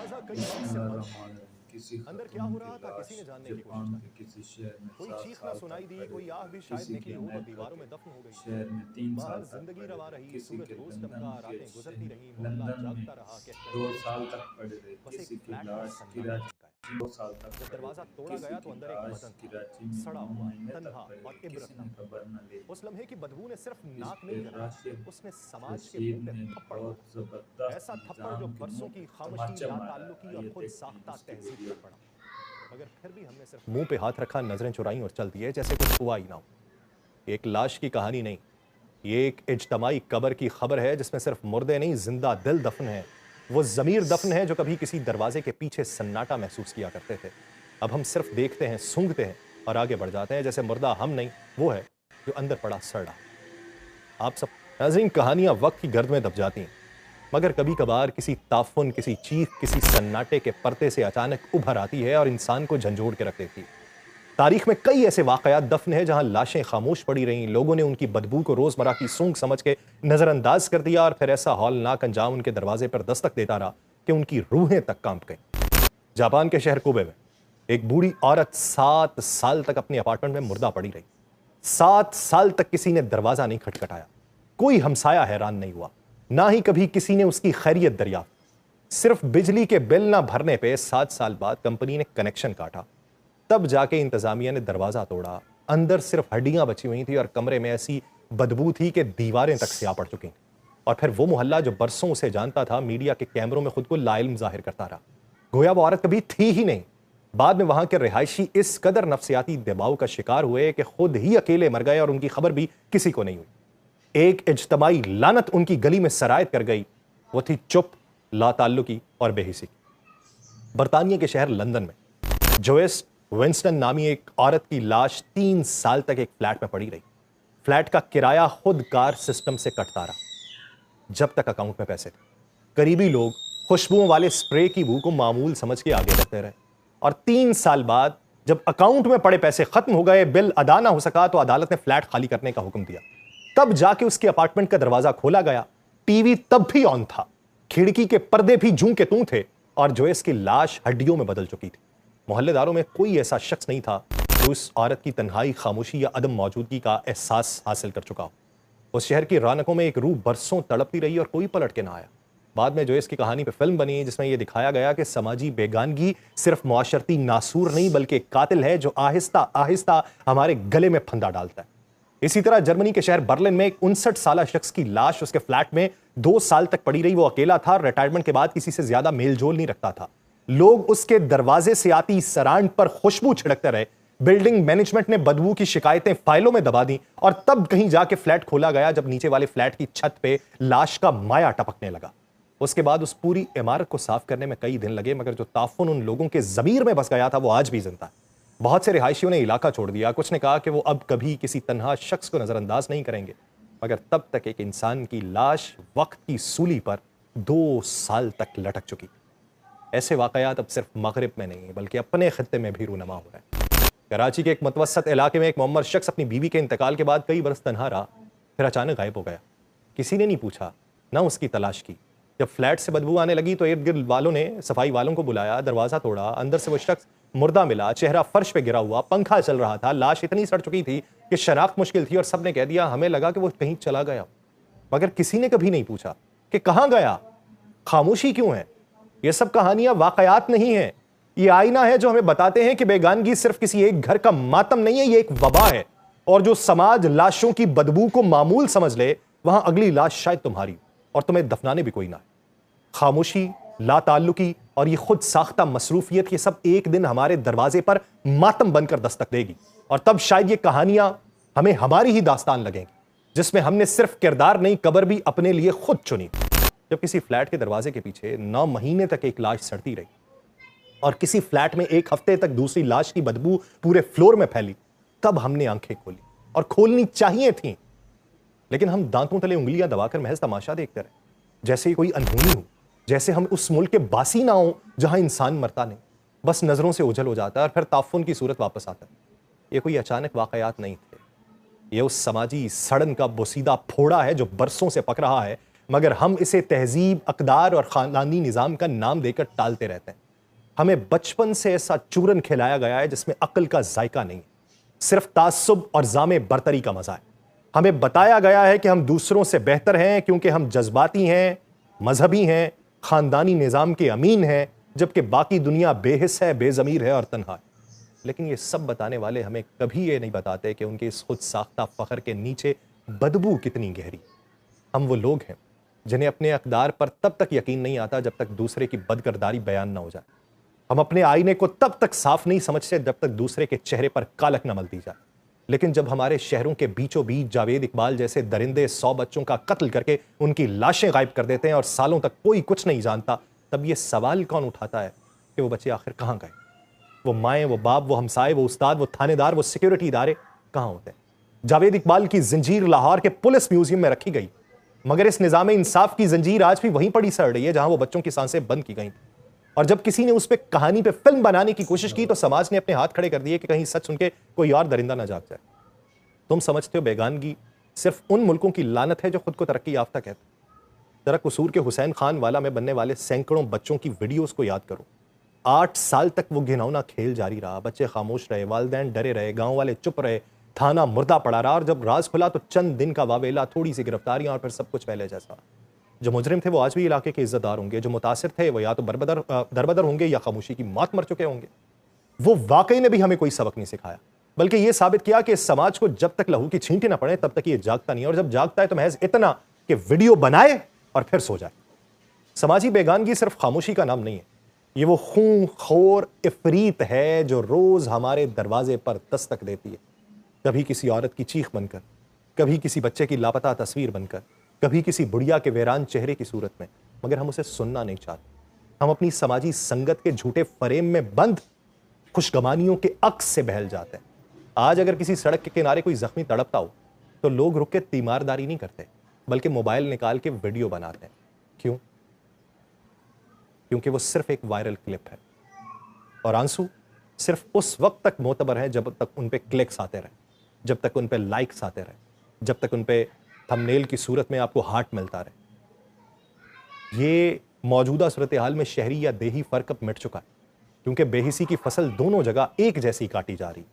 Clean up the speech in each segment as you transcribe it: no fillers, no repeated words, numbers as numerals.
दरवाजा कई वक्त से बंद था। किसी अंदर क्या खातून हो की रहा था लाश किसी ने जानने की कोशिश जापान ना के की। किसी शहर में कोई 7 चीख ना साल तक सुनाई दी, पड़े, कोई आह भी शायद किसी निकली के हो, पर दीवारों में मैकअप दफन हो गई। शहर में 3 साल बाहर तक जिंदगी पड़े रवा रहे, रही, किसी सूरज के रोज लंदन टपका, के रातें गुजरती रही, मोहल्ला लंदन में जागता रहा, कहकर 2 कोई साल कुछ तक पड़े रहे, बस एक किसी की फ्लैट में लाश सन्नाटा छन गया। कराची 2 साल तक जब पड़े दरवाजा रहे, तोड़ा किसी गया तो की अंदर एक लाश वतन था, कराची में सड़ा 9 हुआ, महीने तक तन्हा पड़े और रहे, किसी ने इबरतनाक। खबर न ली। उस लम्हे की बदबू ने सिर्फ इस नाक नहीं पे जलाई, राशिद उसने समाज के मुंह रशीद पे ने थप्पड़ बहुत मारा। ज़बरदस्त ऐसा थप्पड़ जो निज़ाम के बरसों मुंह की पे खामोशी, तमाचा मारा लाताल्लुकी है। और ये खुद देखें साख्ता इसकी तहजीब वीडियो। पर पड़ा। मगर फिर भी हमने सिर्फ मुंह पे हाथ रखा, नजरें चुराई और चल दिए जैसे कुछ हुआ ही ना हो। एक लाश की कहानी नहीं, ये एक इज्तमाई कब्र की खबर है जिसमें सिर्फ मुर्दे नहीं, जिंदा दिल दफन है। वो जमीर दफन है जो कभी किसी दरवाजे के पीछे सन्नाटा महसूस किया करते थे। अब हम सिर्फ देखते हैं, सूंघते हैं और आगे बढ़ जाते हैं जैसे मुर्दा हम नहीं, वो है जो अंदर पड़ा सड़ रहा। आप सब नाज़रीन, कहानियां वक्त की गर्द में दब जाती हैं, मगर कभी कभार किसी ताफुन, किसी चीख, किसी सन्नाटे के पर्दे से अचानक उभर आती है और इंसान को झंझोड़ के रख देती है। तारीख में कई ऐसे वाकयात दफन है जहां लाशें खामोश पड़ी रहीं, लोगों ने उनकी बदबू को रोजमर्रा की सूंघ समझ के नजरअंदाज कर दिया और फिर ऐसा हौलनाक अंजाम उनके दरवाजे पर दस्तक देता रहा कि उनकी रूहें तक कांप गईं। जापान के शहर कोबे में एक बूढ़ी औरत 7 साल तक अपने अपार्टमेंट में मुर्दा पड़ी रही। 7 साल तक किसी ने दरवाजा नहीं खटखटाया, कोई हमसाया हैरान नहीं हुआ, ना ही कभी किसी ने उसकी खैरियत दरियाफ्त। सिर्फ बिजली के बिल ना भरने पे 7 साल बाद कंपनी ने कनेक्शन काटा, तब जाके इंतजामिया ने दरवाजा तोड़ा। अंदर सिर्फ हड्डियां बची हुई थी और कमरे में ऐसी बदबू थी कि दीवारें तक स्याह पड़ चुकी। और फिर वो मोहल्ला जो बरसों उसे जानता था, मीडिया के कैमरों में खुद को लाइल्म जाहिर करता रहा, गोया वो औरत कभी थी ही नहीं। बाद में वहां के रिहायशी इस कदर नफ्सियाती दबाव का शिकार हुए कि खुद ही अकेले मर गए और उनकी खबर भी किसी को नहीं हुई। एक इज्तमाई लानत उनकी गली में सरायत कर गई, वो थी चुप, लाताल्लुकी और बेहिसी की। बरतानिया के शहर लंदन में जोइस विंस्टन नामी एक औरत की लाश 3 साल तक एक फ्लैट में पड़ी रही। फ्लैट का किराया खुद कार सिस्टम से कटता रहा जब तक अकाउंट में पैसे थे। करीबी लोग खुशबुओं वाले स्प्रे की बू को मामूल समझ के आगे बढ़ते रहे और 3 साल बाद जब अकाउंट में पड़े पैसे खत्म हो गए, बिल अदा ना हो सका, तो अदालत ने फ्लैट खाली करने का हुक्म दिया। तब जाके उसके अपार्टमेंट का दरवाजा खोला गया। टीवी तब भी ऑन था, खिड़की के पर्दे भी जूं के तूं थे और जोइस की लाश हड्डियों में बदल चुकी थी। मोहल्लेदारों में कोई ऐसा शख्स नहीं था जो उस औरत की तन्हाई, खामोशी या अदम मौजूदगी का एहसास हासिल कर चुका हो। उस शहर की रौनकों में एक रूह बरसों तड़पती रही और कोई पलट के ना आया। बाद में जोइस की कहानी पे फिल्म बनी जिसमें यह दिखाया गया कि समाजी बेगानगी सिर्फ मुआशरती नासूर नहीं बल्कि एक कातिल है जो आहिस्ता आहिस्ता हमारे गले में फंदा डालता है। इसी तरह जर्मनी के शहर बर्लिन में एक 59 साल शख्स की लाश उसके फ्लैट में 2 साल तक पड़ी रही। वो अकेला था, रिटायरमेंट के बाद किसी से ज्यादा मेलजोल नहीं रखता था। लोग उसके दरवाजे से आती सरांड पर खुशबू छिड़कते रहे। बिल्डिंग मैनेजमेंट ने बदबू की शिकायतें फाइलों में दबा दी और तब कहीं जाके फ्लैट खोला गया जब नीचे वाले फ्लैट की छत पे लाश का माया टपकने लगा। उसके बाद उस पूरी इमारत को साफ करने में कई दिन लगे, मगर जो ताफुन उन लोगों के जमीर में बस गया था वो आज भी जिंदा है। बहुत से रिहायशियों ने इलाका छोड़ दिया, कुछ ने कहा कि वो अब कभी किसी तन्हा शख्स को नजरअंदाज नहीं करेंगे, मगर तब तक एक इंसान की लाश वक्त की सूली पर 2 साल तक लटक चुकी। ऐसे वाकयात अब सिर्फ मगरिब में नहीं बल्कि अपने खित्ते में भी रूनमा हो रहे हैं। कराची के एक मुतवस्सत इलाके में एक मुअम्मर शख्स अपनी बीवी के इंतकाल के बाद कई बरस तन्हा रहा, फिर अचानक गायब हो गया। किसी ने नहीं पूछा, ना उसकी तलाश की। जब फ्लैट से बदबू आने लगी तो इर्द गिर्द वालों ने सफाई वालों को बुलाया, दरवाजा तोड़ा, अंदर से वो शख्स मुर्दा मिला, चेहरा फर्श पे गिरा हुआ, पंखा चल रहा था, लाश इतनी सड़ चुकी थी कि शनाख्त मुश्किल थी और सबने कह दिया हमें लगा कि वो कहीं चला गया। मगर किसी ने कभी नहीं पूछा कि कहां गया, खामोशी क्यों है। ये सब कहानियां वाकयात नहीं है, ये आईना है जो हमें बताते हैं कि बेगानगी सिर्फ किसी एक घर का मातम नहीं है, ये एक वबा है। और जो समाज लाशों की बदबू को मामूल समझ ले, वहां अगली लाश शायद तुम्हारी और तुम्हें दफनाने भी कोई ना है। खामोशी, लाताल्लुकी और ये खुद साख्ता मसरूफियत, ये सब एक दिन हमारे दरवाजे पर मातम बनकर दस्तक देगी और तब शायद ये कहानियां हमें हमारी ही दास्तान लगेंगी जिसमें हमने सिर्फ किरदार नहीं, कब्र भी अपने लिए खुद चुनी। जब किसी फ्लैट के दरवाजे के पीछे 9 महीने तक एक लाश सड़ती रही और किसी फ्लैट में 1 हफ्ते तक दूसरी लाश की बदबू पूरे फ्लोर में फैली, तब हमने आंखें खोली और खोलनी चाहिए थी, लेकिन हम दांतों तले उंगलियां दबाकर महज तमाशा देखते रहे, जैसे कोई अनहोनी हो, जैसे हम उस मुल्क के बासी ना हो जहां इंसान मरता नहीं, बस नजरों से ओझल हो जाता है और फिर ताफुन की सूरत वापस आता है। ये कोई अचानक वाकयात नहीं थे, ये उस समाजी सड़न का बोसीदा फोड़ा है जो बरसों से पक रहा है, मगर हम इसे तहजीब, अकदार और खानदानी निज़ाम का नाम देकर टालते रहते हैं। हमें बचपन से ऐसा चूरन खिलाया गया है जिसमें अक्ल का जायका नहीं है, सिर्फ तासुब और जामे बरतरी का मजा है। हमें बताया गया है कि हम दूसरों से बेहतर हैं क्योंकि हम जज्बाती हैं, मजहबी हैं, खानदानी निज़ाम के अमीन हैं, जबकि बाकी दुनिया बेहिस है, बेज़मीर है और तन्हा है। लेकिन ये सब बताने वाले हमें कभी ये नहीं बताते कि उनके इस खुद साख्ता फ़ख्र के नीचे बदबू कितनी गहरी। हम वो लोग हैं जिन्हें अपने अक़दार पर तब तक यकीन नहीं आता जब तक दूसरे की बदकिरदारी बयान ना हो जाए। हम अपने आईने को तब तक साफ नहीं समझते जब तक दूसरे के चेहरे पर कालक न मल दी जाए। लेकिन जब हमारे शहरों के बीचों बीच जावेद इकबाल जैसे दरिंदे 100 बच्चों का कत्ल करके उनकी लाशें गायब कर देते हैं और सालों तक कोई कुछ नहीं जानता, तब ये सवाल कौन उठाता है कि वो बच्चे आखिर कहाँ गए? वो माएँ, वो बाप, वो हमसाए, वो उस्ताद, वो थानेदार, वो सिक्योरिटी इदारे कहाँ होते हैं? जावेद इकबाल की जंजीर लाहौर के पुलिस म्यूजियम में रखी गई, मगर इस निज़ाम इंसाफ की जंजीर आज भी वहीं पड़ी सड़ रही है जहां वो बच्चों की सांसें बंद की गई। और जब किसी ने उस पर कहानी पे फिल्म बनाने की कोशिश की तो समाज ने अपने हाथ खड़े कर दिए कि कहीं सच सुन के कोई और दरिंदा ना जाग जाए। तुम समझते हो बेगानगी सिर्फ उन मुल्कों की लानत है जो खुद को तरक्की याफ्ता कहते हैं। जरा कसूर के हुसैन खान वाला में बनने वाले सैकड़ों बच्चों की वीडियोस को याद करो। 8 साल तक वो घिनौना खेल जारी रहा, बच्चे खामोश रहे, वालिदैन डरे रहे, गांव वाले चुप रहे, थाना मुर्दा पड़ा रहा, और जब राज खुला तो चंद दिन का वावेला, थोड़ी सी गिरफ्तारियां और फिर सब कुछ पहले जैसा। जो मुजरिम थे वो आज भी इलाके के इज्जतदार होंगे, जो मुतासिर थे वो या तो दरबदर होंगे या खामोशी की मौत मर चुके होंगे। वो वाकई ने भी हमें कोई सबक नहीं सिखाया, बल्कि ये साबित किया कि इस समाज को जब तक लहू की छींटे ना पड़े तब तक ये जागता नहीं, और जब जागता है तो महज इतना कि वीडियो बनाए और फिर सो जाए। समाजी बेगानगी सिर्फ खामोशी का नाम नहीं है, ये वो खून खोर इफरीत है जो रोज हमारे दरवाजे पर दस्तक देती है। कभी किसी औरत की चीख बनकर, कभी किसी बच्चे की लापता तस्वीर बनकर, कभी किसी बुढ़िया के वीरान चेहरे की सूरत में, मगर हम उसे सुनना नहीं चाहते। हम अपनी समाजी संगत के झूठे फरेम में बंद खुशगवानियों के अक्स से बहल जाते हैं। आज अगर किसी सड़क के किनारे कोई जख्मी तड़पता हो तो लोग रुक के तीमारदारी नहीं करते, बल्कि मोबाइल निकाल के वीडियो बनाते हैं। क्यों? क्योंकि वो सिर्फ एक वायरल क्लिप है, और आंसू सिर्फ उस वक्त तक मोतबर हैं जब तक उन पे क्लिक्स आते रहे, जब तक उन पे लाइक्स आते रहे, जब तक उन पे थंबनेल की सूरत में आपको हार्ट मिलता रहे। ये मौजूदा सूरत हाल में शहरी या देही फर्क अब मिट चुका है, क्योंकि बेहिसी की फसल दोनों जगह एक जैसी काटी जा रही।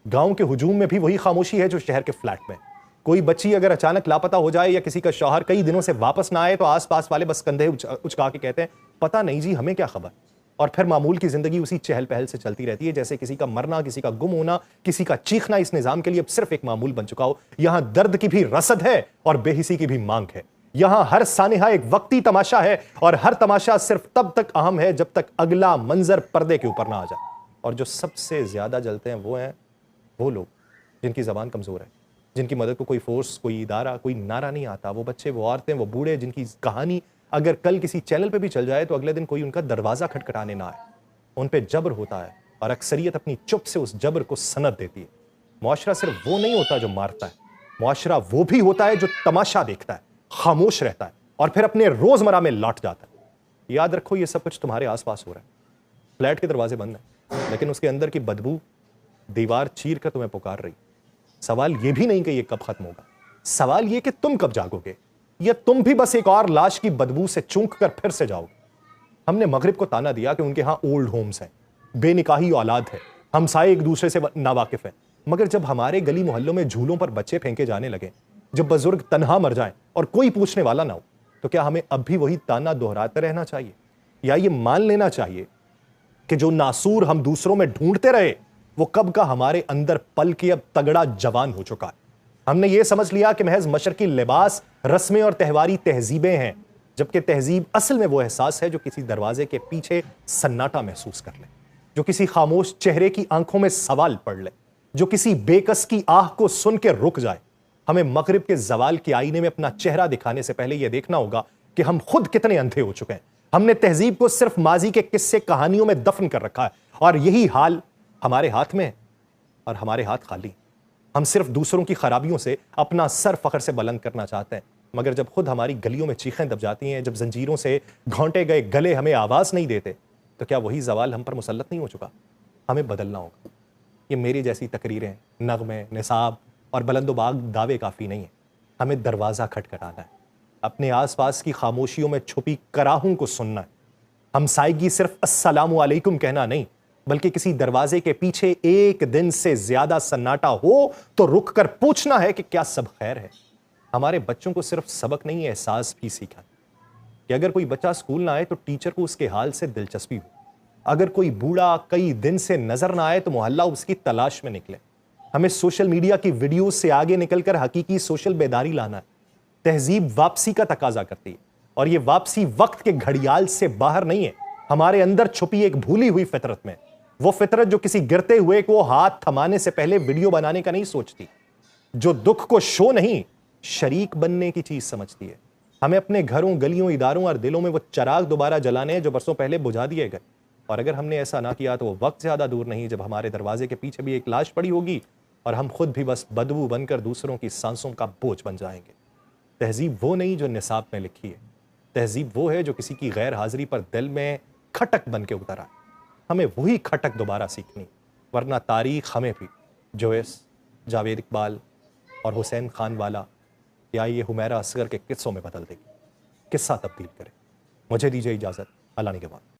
गांव के हुजूम में भी वही खामोशी है जो शहर के फ्लैट में। कोई बच्ची अगर अचानक लापता हो जाए या किसी का शौहर कई दिनों से वापस ना आए तो आसपास वाले बस कंधे उचका के कहते हैं, पता नहीं जी, हमें क्या खबर। और फिर मामूल की जिंदगी उसी चहल पहल से चलती रहती है, जैसे किसी का मरना, किसी का गुम होना, किसी का चीखना इस निजाम के लिए अब सिर्फ एक मामूल बन चुका हो। यहां दर्द की भी रसद है और बेहिसी की भी मांग है। यहां हर सानिहा एक वक्ती तमाशा है, और हर तमाशा सिर्फ तब तक अहम है जब तक अगला मंजर पर्दे के ऊपर ना आ जाए। और जो सबसे ज्यादा जलते हैं वो लोग जिनकी जबान कमजोर है, जिनकी मदद को कोई फोर्स, कोई इदारा, कोई नारा नहीं आता। वो बच्चे, वो औरतें, वो बूढ़े जिनकी कहानी अगर कल किसी चैनल पे भी चल जाए तो अगले दिन कोई उनका दरवाजा खटखटाने ना आए। उन पे जबर होता है और अक्सरियत अपनी चुप से उस जबर को सनद देती है। मुआशरा सिर्फ वो नहीं होता जो मारता है, मुआशरा वो भी होता है जो तमाशा देखता है, खामोश रहता है और फिर अपने रोजमर्रा में लौट जाता है। याद रखो, ये सब कुछ तुम्हारे आसपास हो रहा है। फ्लैट के दरवाजे बंद हैं, लेकिन उसके अंदर की बदबू दीवार चीर कर तुम्हें पुकार रही। सवाल ये भी नहीं कि ये कब खत्म होगा, सवाल ये कि तुम कब जागोगे, या तुम भी बस एक और लाश की बदबू से चूक कर फिर से जाओगे। हमने मगरिब को ताना दिया कि उनके यहां ओल्ड होम्स हैं, बेनिकाही औलाद है, हमसाए एक दूसरे से नावाकिफ हैं, मगर जब हमारे गली मोहल्लों में झूलों पर बच्चे फेंके जाने लगे, जब बुजुर्ग तन्हा मर जाएं और कोई पूछने वाला ना हो, तो क्या हमें अब भी वही ताना दोहराते रहना चाहिए, या ये मान लेना चाहिए कि जो नासूर हम दूसरों में ढूंढते रहे वो कब का हमारे अंदर पल के अब तगड़ा जवान हो चुका है। हमने ये समझ लिया कि महज मशरकी लिबास, रस्में और त्यौहारी तहजीबें हैं, जबकि तहजीब असल में वो एहसास है जो किसी दरवाजे के पीछे सन्नाटा महसूस कर ले, जो किसी खामोश चेहरे की आंखों में सवाल पढ़ ले, जो किसी बेकस की आह को सुन के रुक जाए। हमें मगरिब के जवाल के आईने में अपना चेहरा दिखाने से पहले यह देखना होगा कि हम खुद कितने अंधे हो चुके हैं। हमने तहजीब को सिर्फ माजी के किस्से कहानियों में दफन कर रखा है, और यही हाल हमारे हाथ में, और हमारे हाथ खाली। हम सिर्फ दूसरों की खराबियों से अपना सर फख्र से बुलंद करना चाहते हैं, मगर जब खुद हमारी गलियों में चीखें दब जाती हैं, जब जंजीरों से घोंटे गए गले हमें आवाज नहीं देते, तो क्या वही जवाल हम पर मुसल्लत नहीं हो चुका? हमें बदलना होगा। ये मेरी जैसी तकरीरें, नगमे, निसाब और बुलंदोबाग दावे काफी नहीं है। हमें दरवाजा खटखटाना है। अपने आसपास की खामोशियों में छुपी कराहों को सुनना है। हमसायगी सिर्फ अस्सलामु अलैकुम कहना नहीं, बल्कि किसी दरवाजे के पीछे एक दिन से ज्यादा सन्नाटा हो तो रुक कर पूछना है कि क्या सब खैर है। हमारे बच्चों को सिर्फ सबक नहीं, एहसास भी सीखा कि अगर कोई बच्चा स्कूल ना आए तो टीचर को उसके हाल से दिलचस्पी हो। अगर कोई बूढ़ा कई दिन से नजर ना आए तो मोहल्ला उसकी तलाश में निकले। हमें सोशल मीडिया की वीडियो से आगे निकलकर हकीकी सोशल बेदारी लाना है। तहजीब वापसी का तकाजा करती है, और ये वापसी वक्त के घड़ियाल से बाहर नहीं है, हमारे अंदर छुपी एक भूली हुई फितरत में। वो फितरत जो किसी गिरते हुए को हाथ थमाने से पहले वीडियो बनाने का नहीं सोचती, जो दुख को शो नहीं शरीक बनने की चीज समझती है। हमें अपने घरों, गलियों, इदारों और दिलों में वो चिराग दोबारा जलाने हैं जो बरसों पहले बुझा दिए गए। और अगर हमने ऐसा ना किया तो वो वक्त ज्यादा दूर नहीं जब हमारे दरवाजे के पीछे भी एक लाश पड़ी होगी और हम खुद भी बस बदबू बनकर दूसरों की सांसों का बोझ बन जाएंगे। तहजीब वो नहीं जो निसाब में लिखी है, तहजीब वो है जो किसी की गैर हाजिरी पर दिल में खटक बन के उतर आए। हमें वही खटक दोबारा सीखनी, वरना तारीख हमें भी जोयस, जावेद इकबाल और हुसैन खान वाला या ये हुमैरा असगर के किस्सों में बदल देगी। किस्सा तब्दील करें। मुझे दीजिए इजाजत, अल्लाह ने के बाद।